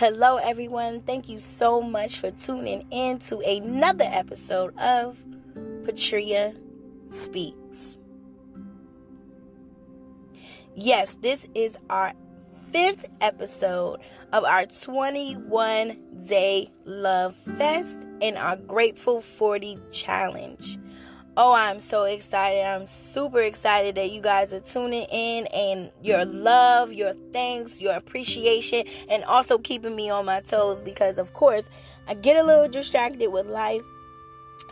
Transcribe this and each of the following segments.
Hello, everyone. Thank you so much for tuning in to another episode of Patria Speaks. Yes, this is our 5th episode of our 21-day Love Fest and our Grateful 40 Challenge. Oh, I'm so excited. I'm super excited that you guys are tuning in, and your love, your thanks, your appreciation, and also keeping me on my toes because, of course, I get a little distracted with life.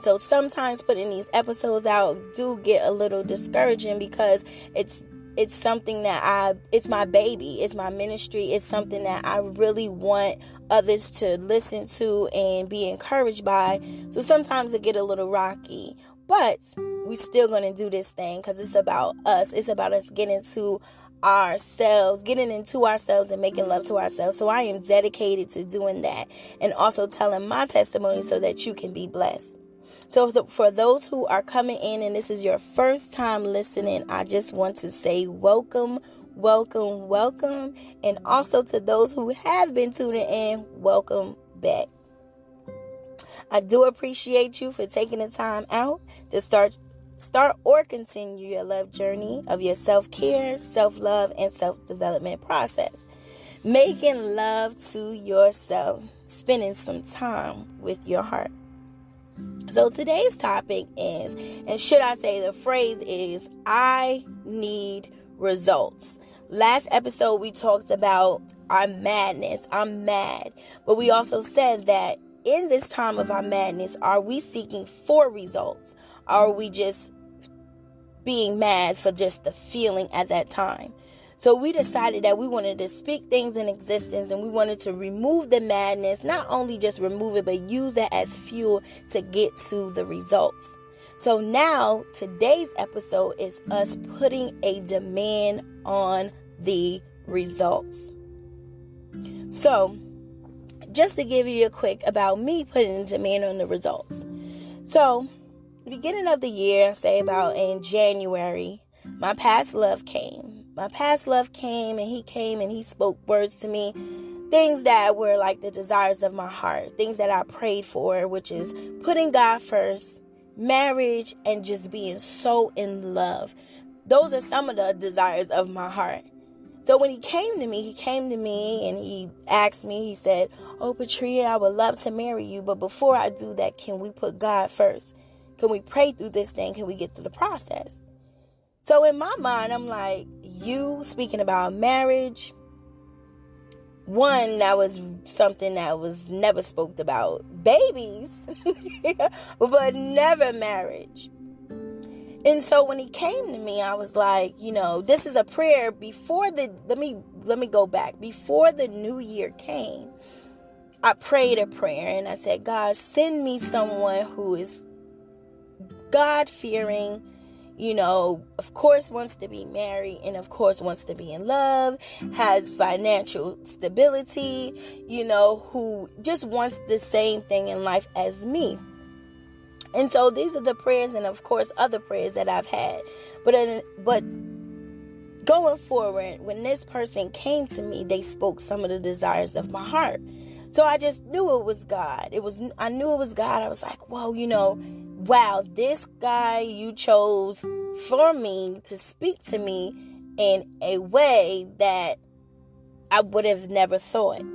So sometimes putting these episodes out do get a little discouraging because it's something that it's my baby, it's my ministry, it's something that I really want others to listen to and be encouraged by. So sometimes it get a little rocky. But we still going to do this thing because it's about us. It's about us getting into ourselves and making love to ourselves. So I am dedicated to doing that and also telling my testimony so that you can be blessed. So for those who are coming in and this is your first time listening, I just want to say welcome, welcome, welcome. And also to those who have been tuning in, welcome back. I do appreciate you for taking the time out to start or continue your love journey of your self-care, self-love, and self-development process. Making love to yourself, spending some time with your heart. So today's topic is, and should I say the phrase is, I need results. Last episode we talked about our madness. I'm mad. But we also said that in this time of our madness, are we seeking for results? Are we just being mad for just the feeling at that time? So we decided that we wanted to speak things in existence and we wanted to remove the madness, not only just remove it, but use it as fuel to get to the results. So now today's episode is us putting a demand on the results. So just to give you a quick about me putting a demand on the results. So, the beginning of the year, say about in January, my past love came. And he spoke words to me, things that were like the desires of my heart, things that I prayed for, which is putting God first, marriage, and just being so in love. Those are some of the desires of my heart. So when he came to me and he asked me, he said, "Oh, Patria, I would love to marry you. But before I do that, can we put God first? Can we pray through this thing? Can we get through the process?" So in my mind, I'm like, you speaking about marriage, one, that was something that was never spoke about. Babies, but never marriage. And so when he came to me, I was like, this is a prayer before let me go back. Before the new year came, I prayed a prayer and I said, God, send me someone who is God-fearing, of course wants to be married and of course wants to be in love, has financial stability, who just wants the same thing in life as me. And so these are the prayers and, of course, other prayers that I've had. But going forward, when this person came to me, they spoke some of the desires of my heart. So I just knew it was God. I knew it was God. I was like, whoa, wow, this guy you chose for me to speak to me in a way that I would have never thought.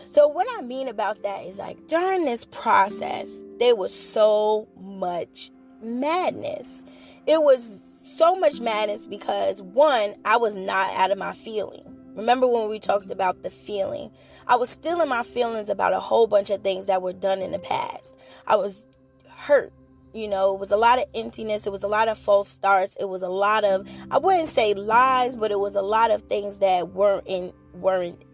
So what I mean about that is like during this process, there was so much madness. It was so much madness because, one, I was not out of my feeling. Remember when we talked about the feeling? I was still in my feelings about a whole bunch of things that were done in the past. I was hurt. It was a lot of emptiness. It was a lot of false starts. It was a lot of, I wouldn't say lies, but it was a lot of things that weren't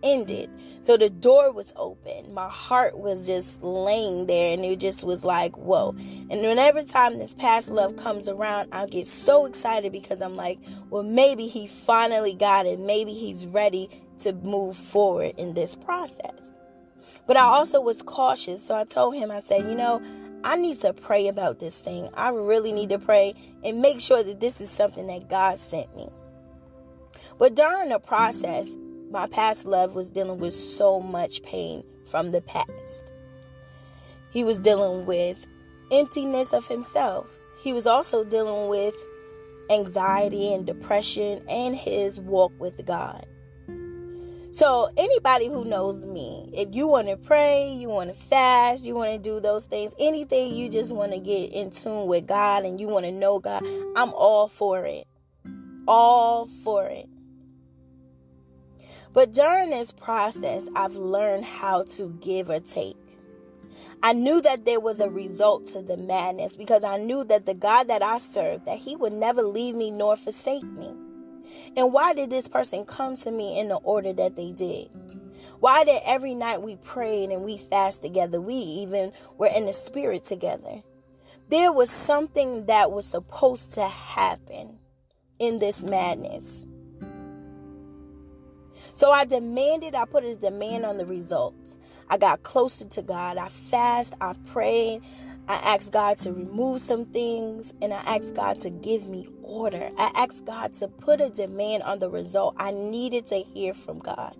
ended. So the door was open. My heart was just laying there and it just was like, whoa. And whenever time this past love comes around, I get so excited because I'm like, well, maybe he finally got it. Maybe he's ready to move forward in this process. But I also was cautious. So I told him, I said, I need to pray about this thing. I really need to pray and make sure that this is something that God sent me. But during the process, my past love was dealing with so much pain from the past. He was dealing with emptiness of himself. He was also dealing with anxiety and depression and his walk with God. So anybody who knows me, if you want to pray, you want to fast, you want to do those things, anything you just want to get in tune with God and you want to know God, I'm all for it. All for it. But during this process, I've learned how to give or take. I knew that there was a result to the madness because I knew that the God that I served, that he would never leave me nor forsake me. And why did this person come to me in the order that they did? Why did every night we prayed and we fast together? We even were in the spirit together. There was something that was supposed to happen in this madness. So I put a demand on the results. I got closer to God. I fast, I prayed. I asked God to remove some things, and I asked God to give me order. I asked God to put a demand on the result. I needed to hear from God.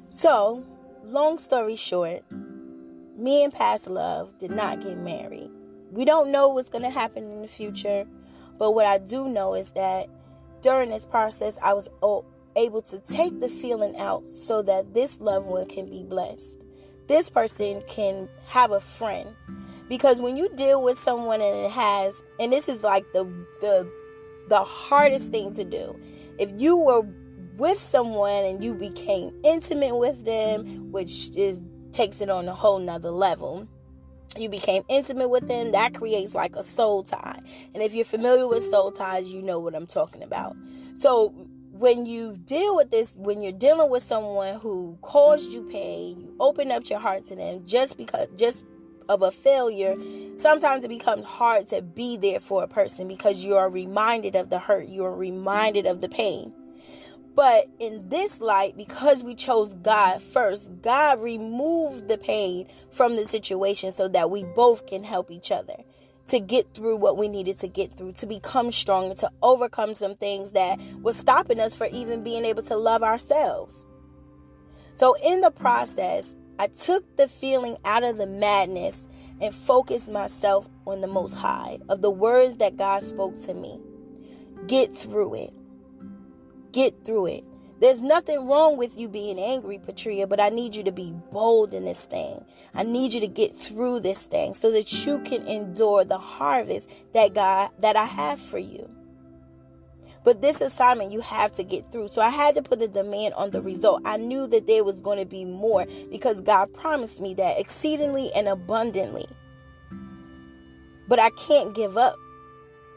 So, long story short, me and Past Love did not get married. We don't know what's going to happen in the future, but what I do know is that during this process, I was able to take the feeling out so that this loved one can be blessed. This person can have a friend. Because when you deal with someone and this is like the hardest thing to do. If you were with someone and you became intimate with them, which takes it on a whole nother level. You became intimate with them, that creates like a soul tie. And if you're familiar with soul ties, you know what I'm talking about. So when you deal with this, when you're dealing with someone who caused you pain, you open up your heart to them just of a failure, sometimes it becomes hard to be there for a person because you are reminded of the hurt, you are reminded of the pain. But in this light, because we chose God first, God removed the pain from the situation so that we both can help each other to get through what we needed to get through, to become stronger, to overcome some things that were stopping us from even being able to love ourselves. So in the process, I took the feeling out of the madness and focused myself on the Most High, of the words that God spoke to me. Get through it. Get through it. There's nothing wrong with you being angry, Patria, but I need you to be bold in this thing. I need you to get through this thing so that you can endure the harvest that I have for you. But this assignment you have to get through. So I had to put a demand on the result. I knew that there was going to be more because God promised me that exceedingly and abundantly. But I can't give up.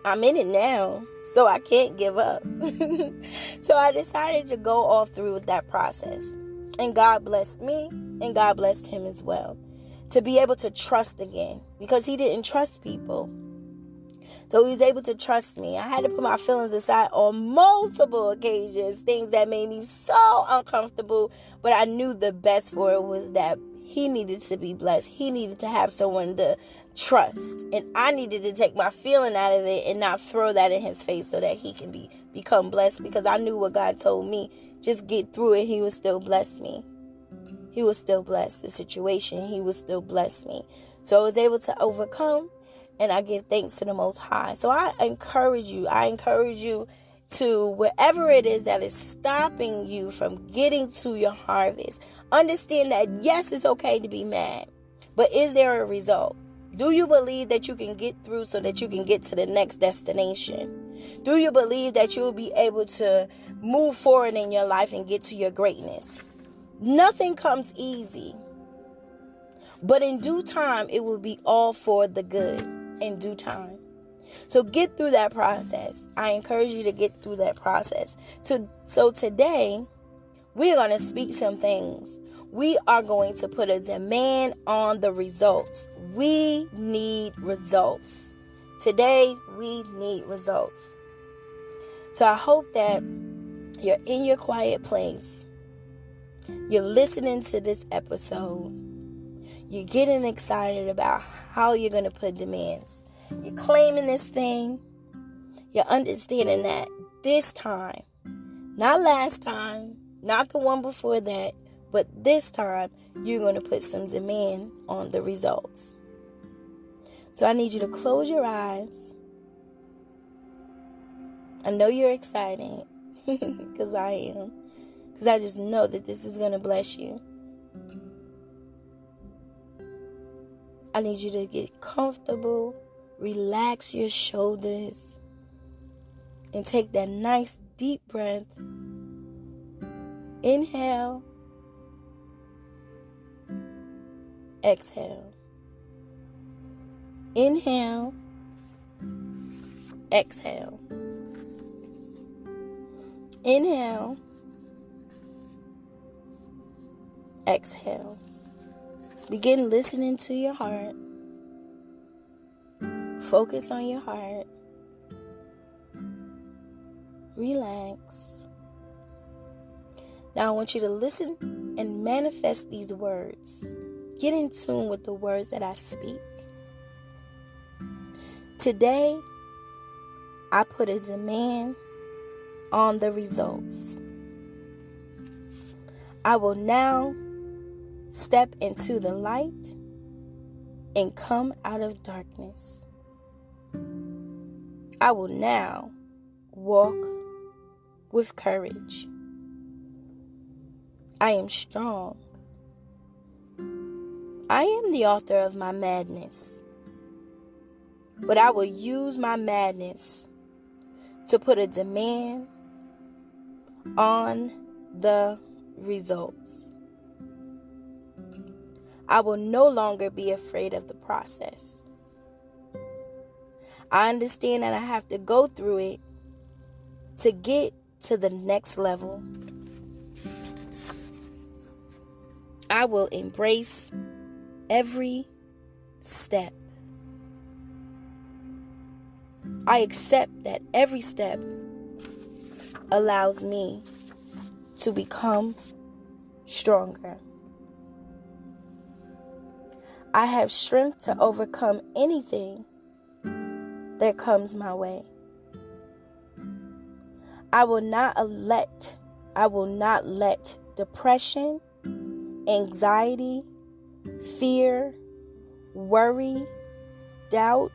I'm in it now, so I can't give up. So I decided to go all through with that process. And God blessed me, and God blessed him as well. To be able to trust again, because he didn't trust people. So he was able to trust me. I had to put my feelings aside on multiple occasions, things that made me so uncomfortable. But I knew the best for it was that he needed to be blessed. He needed to have someone to trust. And I needed to take my feeling out of it and not throw that in his face so that he can become blessed. Because I knew what God told me. Just get through it. He would still bless me. He would still bless the situation. He would still bless me. So I was able to overcome. And I give thanks to the Most High. So I encourage you to, whatever it is that is stopping you from getting to your harvest, understand that yes, it's okay to be mad, but is there a result? Do you believe that you can get through so that you can get to the next destination? Do you believe that you'll be able to move forward in your life and get to your greatness? Nothing comes easy, but in due time, it will be all for the good. In due time. So get through that process. I encourage you to get through that process. So today, we're going to speak some things. We are going to put a demand on the results. We need results. Today, we need results. So I hope that you're in your quiet place. You're listening to this episode. You're getting excited about how you're going to put demands. You're claiming this thing. You're understanding that this time, not last time, Not the one before that, but this time you're going to put some demand on the results. So I need you to close your eyes. I know you're excited because I am. Because I just know that this is going to bless you. I need you to get comfortable, relax your shoulders, and take that nice deep breath. Inhale, exhale. Inhale, exhale. Inhale, exhale. Begin listening to your heart. Focus on your heart. Relax. Now I want you to listen and manifest these words. Get in tune with the words that I speak. Today, I put a demand on the results. I will now step into the light and come out of darkness. I will now walk with courage. I am strong. I am the author of my madness, but I will use my madness to put a demand on the results. I will no longer be afraid of the process. I understand that I have to go through it to get to the next level. I will embrace every step. I accept that every step allows me to become stronger. I have strength to overcome anything that comes my way. I will not let depression, anxiety, fear, worry, doubt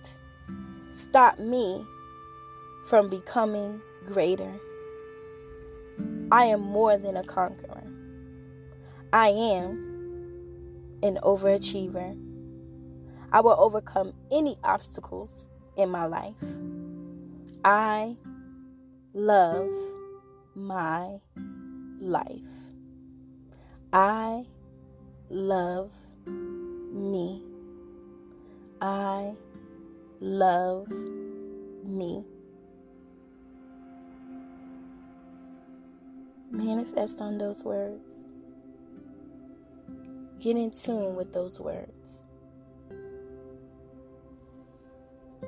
stop me from becoming greater. I am more than a conqueror. I am an overachiever. I will overcome any obstacles in my life. I love my life. I love me. I love me. Manifest on those words. Get in tune with those words.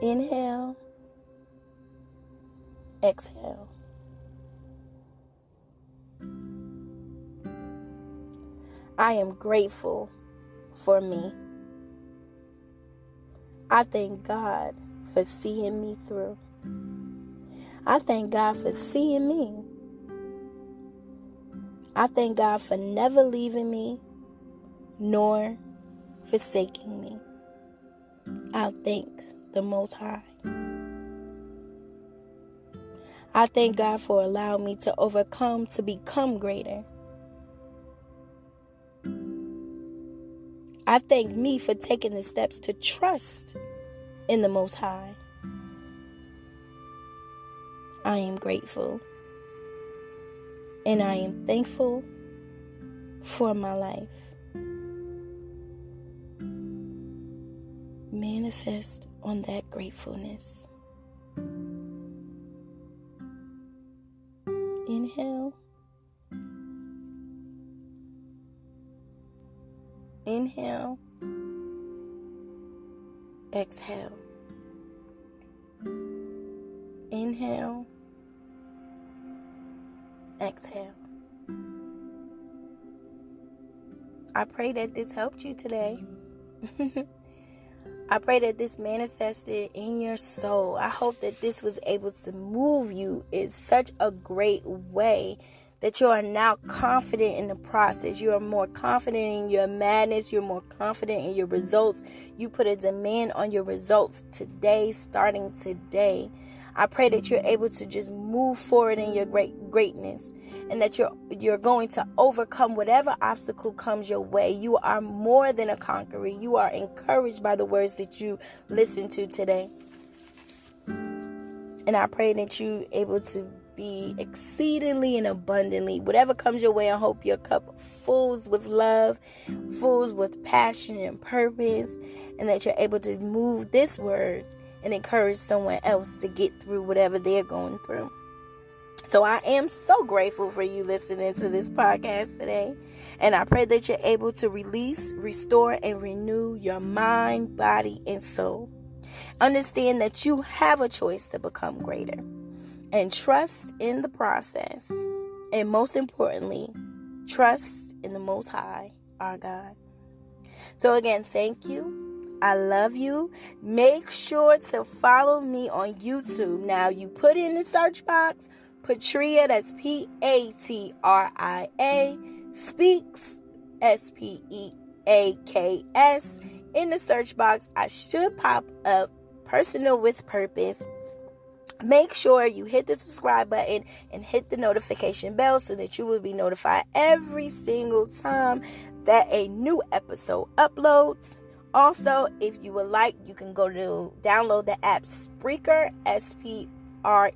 Inhale, exhale. I am grateful for me. I thank God for seeing me through. I thank God for seeing me. I thank God for never leaving me nor forsaking me. I thank the Most High. I thank God for allowing me to overcome to become greater. I thank me for taking the steps to trust in the Most High. I am grateful and I am thankful for my life. Manifest on that gratefulness. Inhale. Inhale. Exhale. Inhale. Exhale. I pray that this helped you today. I pray that this manifested in your soul. I hope that this was able to move you in such a great way that you are now confident in the process. You are more confident in your madness. You're more confident in your results. You put a demand on your results today, starting today. I pray that you're able to just move forward in your greatness, and that you're going to overcome whatever obstacle comes your way. You are more than a conqueror. You are encouraged by the words that you listen to today. And I pray that you're able to be exceedingly and abundantly, whatever comes your way. I hope your cup fills with love, fills with passion and purpose, and that you're able to move this word and encourage someone else to get through whatever they're going through. So I am so grateful for you listening to this podcast today. And I pray that you're able to release, restore, and renew your mind, body, and soul. Understand that you have a choice to become greater. And trust in the process. And most importantly, trust in the Most High, our God. So again, thank you. I love you. Make sure to follow me on YouTube. Now, you put in the search box, Patria, that's Patria, Speaks, Speaks. In the search box, I should pop up Personal with Purpose. Make sure you hit the subscribe button and hit the notification bell so that you will be notified every single time that a new episode uploads. Also, if you would like, you can go to download the app Spreaker, Spreaker, or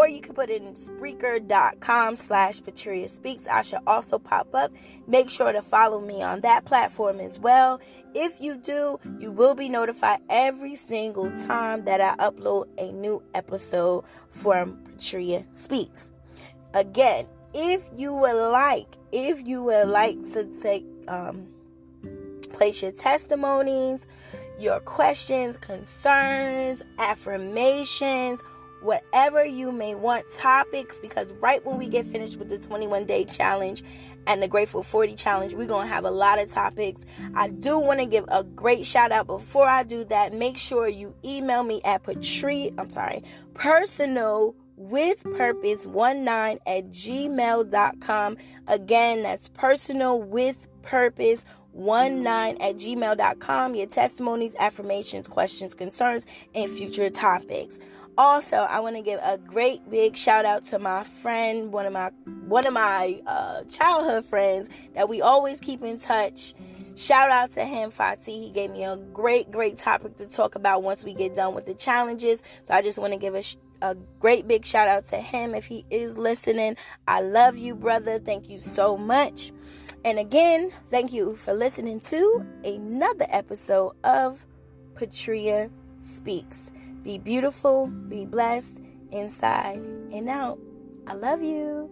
you can put it in Spreaker.com/Patria Speaks. I should also pop up. Make sure to follow me on that platform as well. If you do, you will be notified every single time that I upload a new episode from Patria Speaks. Again, if you would like to take place your testimonies, your questions, concerns, affirmations, whatever you may want, topics, because right when we get finished with the 21-day challenge and the Grateful 40 challenge, we're going to have a lot of topics. I do want to give a great shout out. Before I do that, make sure you email me at personalwithpurpose19@gmail.com. Again, that's personalwithpurpose19@gmail.com. Your testimonies, affirmations, questions, concerns, and future topics. Also, I want to give a great big shout out to my friend, one of my childhood friends that we always keep in touch. Shout out to him, Fatih. He gave me a great topic to talk about once we get done with the challenges. So I just want to give a great big shout out to him if he is listening. I love you, brother. Thank you so much. And again, thank you for listening to another episode of Patria Speaks. Be beautiful, be blessed, inside and out. I love you.